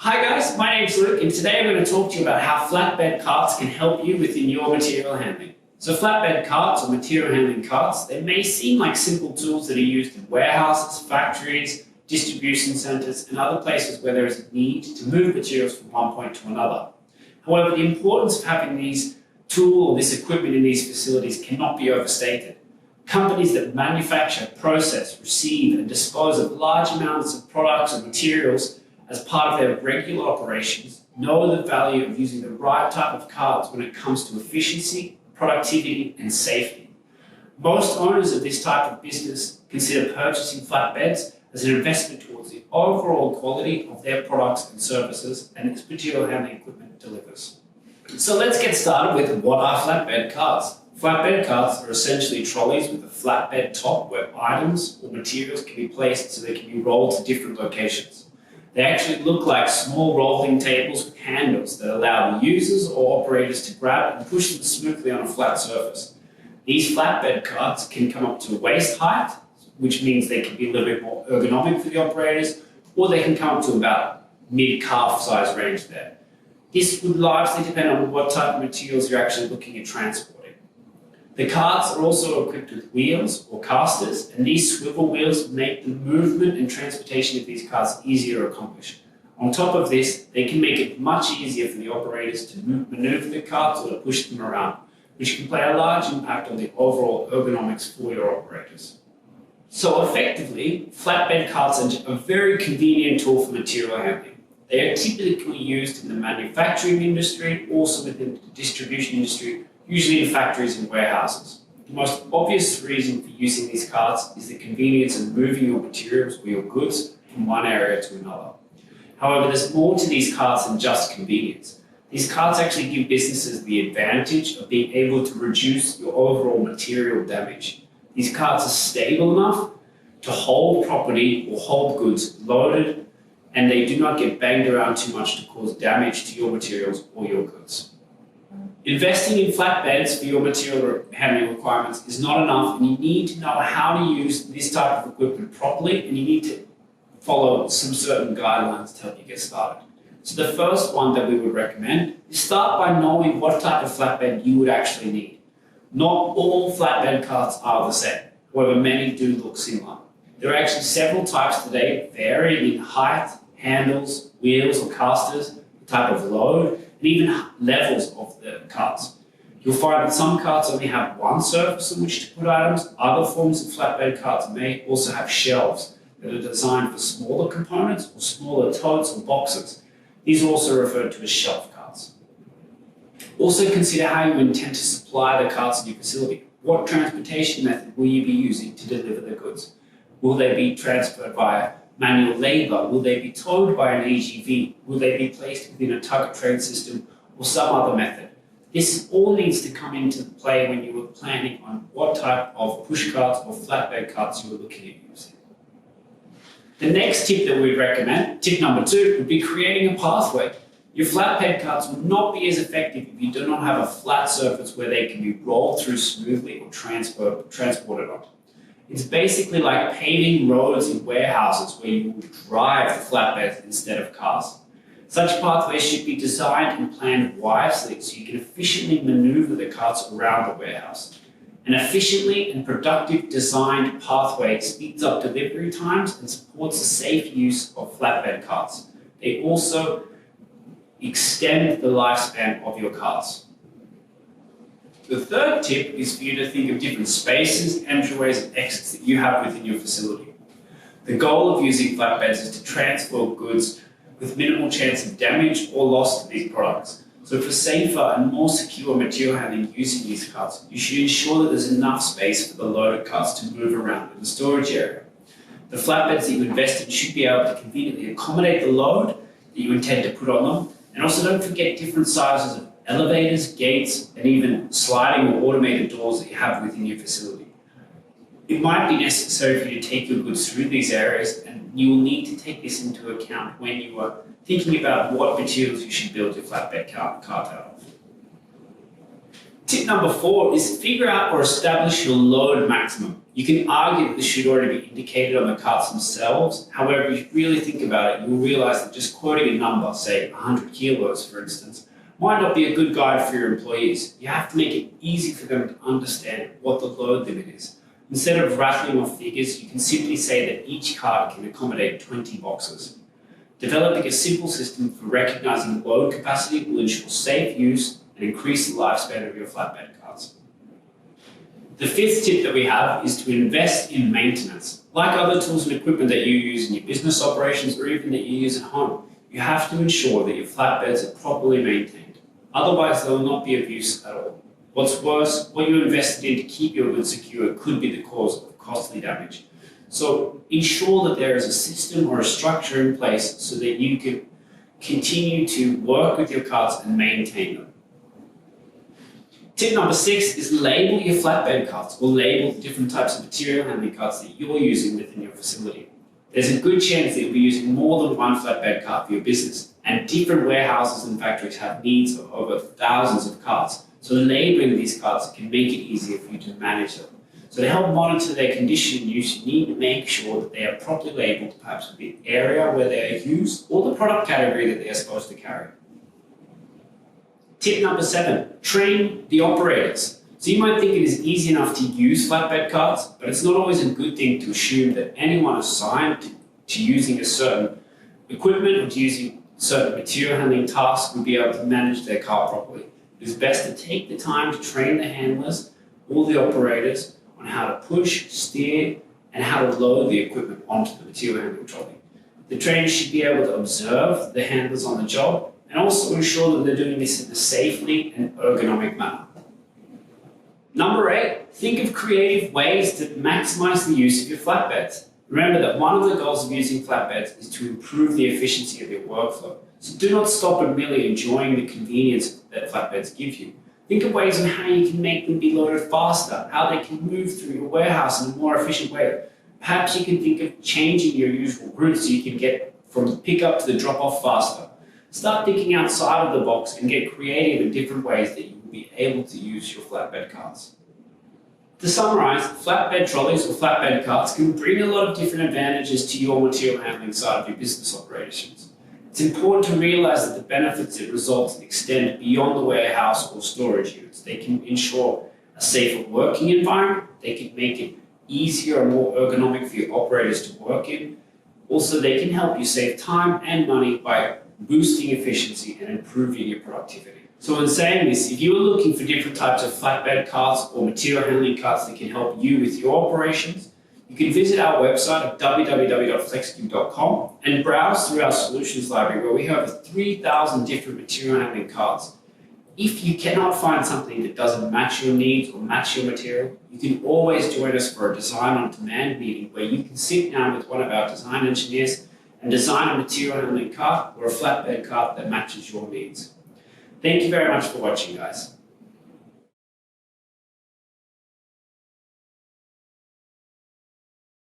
Hi guys, my name's Luke and today I'm going to talk to you about how flatbed carts can help you within your material handling. So flatbed carts or material handling carts, they may seem like simple tools that are used in warehouses, factories, distribution centres and other places where there is a need to move materials from one point to another. However, the importance of having these tool or this equipment in these facilities cannot be overstated. Companies that manufacture, process, receive and dispose of large amounts of products and materials as part of their regular operations know the value of using the right type of carts when it comes to efficiency, productivity and safety. Most owners of this type of business consider purchasing flatbeds as an investment towards the overall quality of their products and services and its material handling equipment delivers. So let's get started with what are flatbed carts. Flatbed carts are essentially trolleys with a flatbed top where items or materials can be placed so they can be rolled to different locations. They actually look like small rolling tables with handles that allow the users or operators to grab and push them smoothly on a flat surface. These flatbed carts can come up to waist height, which means they can be a little bit more ergonomic for the operators, or they can come up to about mid-calf size range there. This would largely depend on what type of materials you're actually looking at transporting. The carts are also equipped with wheels or casters, and these swivel wheels make the movement and transportation of these carts easier to accomplish. On top of this, they can make it much easier for the operators to maneuver the carts or to push them around, which can play a large impact on the overall ergonomics for your operators. So effectively, flatbed carts are a very convenient tool for material handling. They are typically used in the manufacturing industry, also within the distribution industry, usually in factories and warehouses. The most obvious reason for using these carts is the convenience of moving your materials or your goods from one area to another. However, there's more to these carts than just convenience. These carts actually give businesses the advantage of being able to reduce your overall material damage. These carts are stable enough to hold property or hold goods loaded, and they do not get banged around too much to cause damage to your materials or your goods. Investing in flatbeds for your material handling requirements is not enough, and you need to know how to use this type of equipment properly, and you need to follow some certain guidelines to help you get started. So the first one that we would recommend is start by knowing what type of flatbed you would actually need. Not all flatbed carts are the same, however many do look similar. There are actually several types today, varying in height, handles, wheels or casters, the type of load, and even levels of the carts. You'll find that some carts only have one surface on which to put items. Other forms of flatbed carts may also have shelves that are designed for smaller components or smaller totes or boxes. These are also referred to as shelf carts. Also consider how you intend to supply the carts in your facility. What transportation method will you be using to deliver the goods? Will they be transferred via manual labour? Will they be towed by an AGV? Will they be placed within a tug train system or some other method? This all needs to come into play when you are planning on what type of push carts or flatbed carts you are looking at using. The next tip that we'd recommend, tip number 2, would be creating a pathway. Your flatbed carts will not be as effective if you do not have a flat surface where they can be rolled through smoothly or transported on. It's basically like paving roads in warehouses where you would drive the flatbeds instead of cars. Such pathways should be designed and planned wisely so you can efficiently maneuver the carts around the warehouse. An efficiently and productive designed pathway speeds up delivery times and supports the safe use of flatbed carts. They also extend the lifespan of your carts. The third tip is for you to think of different spaces, entryways and exits that you have within your facility. The goal of using flatbeds is to transfer goods with minimal chance of damage or loss to these products. So for safer and more secure material handling using these carts, you should ensure that there's enough space for the loaded carts to move around in the storage area. The flatbeds that you invest in should be able to conveniently accommodate the load that you intend to put on them, and also don't forget different sizes of elevators, gates, and even sliding or automated doors that you have within your facility. It might be necessary for you to take your goods through these areas, and you will need to take this into account when you are thinking about what materials you should build your flatbed cart out of. Tip number 4 is figure out or establish your load maximum. You can argue that this should already be indicated on the carts themselves. However, if you really think about it, you'll realize that just quoting a number, say 100 kilos for instance, might not be a good guide for your employees. You have to make it easy for them to understand what the load limit is. Instead of rattling off figures, you can simply say that each cart can accommodate 20 boxes. Developing a simple system for recognizing load capacity will ensure safe use and increase the lifespan of your flatbed carts. The fifth tip that we have is to invest in maintenance. Like other tools and equipment that you use in your business operations or even that you use at home, you have to ensure that your flatbeds are properly maintained. Otherwise, they will not be of use at all. What's worse, what you invested in to keep your goods secure could be the cause of costly damage. So ensure that there is a system or a structure in place so that you can continue to work with your carts and maintain them. Tip number 6 is label your flatbed carts or label the different types of material handling carts that you're using within your facility. There's a good chance that you'll be using more than one flatbed cart for your business, and different warehouses and factories have needs of over thousands of carts. So labeling these carts can make it easier for you to manage them. So to help monitor their condition and use, you need to make sure that they are properly labeled, perhaps with the area where they are used or the product category that they are supposed to carry. Tip number 7, train the operators. So you might think it is easy enough to use flatbed carts, but it's not always a good thing to assume that anyone assigned to using a certain equipment or to using certain material handling tasks will be able to manage their cart properly. It is best to take the time to train the handlers or the operators on how to push, steer, and how to load the equipment onto the material handling trolley. The trainers should be able to observe the handlers on the job and also ensure that they're doing this in a safely and ergonomic manner. Number 8, think of creative ways to maximize the use of your flatbeds. Remember that one of the goals of using flatbeds is to improve the efficiency of your workflow. So do not stop at merely enjoying the convenience that flatbeds give you. Think of ways on how you can make them be loaded faster, how they can move through your warehouse in a more efficient way. Perhaps you can think of changing your usual route so you can get from the pickup to the drop-off faster. Start thinking outside of the box and get creative in different ways that you will be able to use your flatbed carts. To summarize, flatbed trolleys or flatbed carts can bring a lot of different advantages to your material handling side of your business operations. It's important to realize that the benefits it results in extend beyond the warehouse or storage units. They can ensure a safer working environment. They can make it easier and more ergonomic for your operators to work in. Also, they can help you save time and money by boosting efficiency and improving your productivity. So in saying this, if you are looking for different types of flatbed carts or material handling carts that can help you with your operations, you can visit our website at www.flexqube.com and browse through our solutions library where we have over 3,000 different material handling carts. If you cannot find something that doesn't match your needs or match your material, you can always join us for a design on demand meeting where you can sit down with one of our design engineers and design a material handling cart or a flatbed cart that matches your needs. Thank you very much for watching, guys.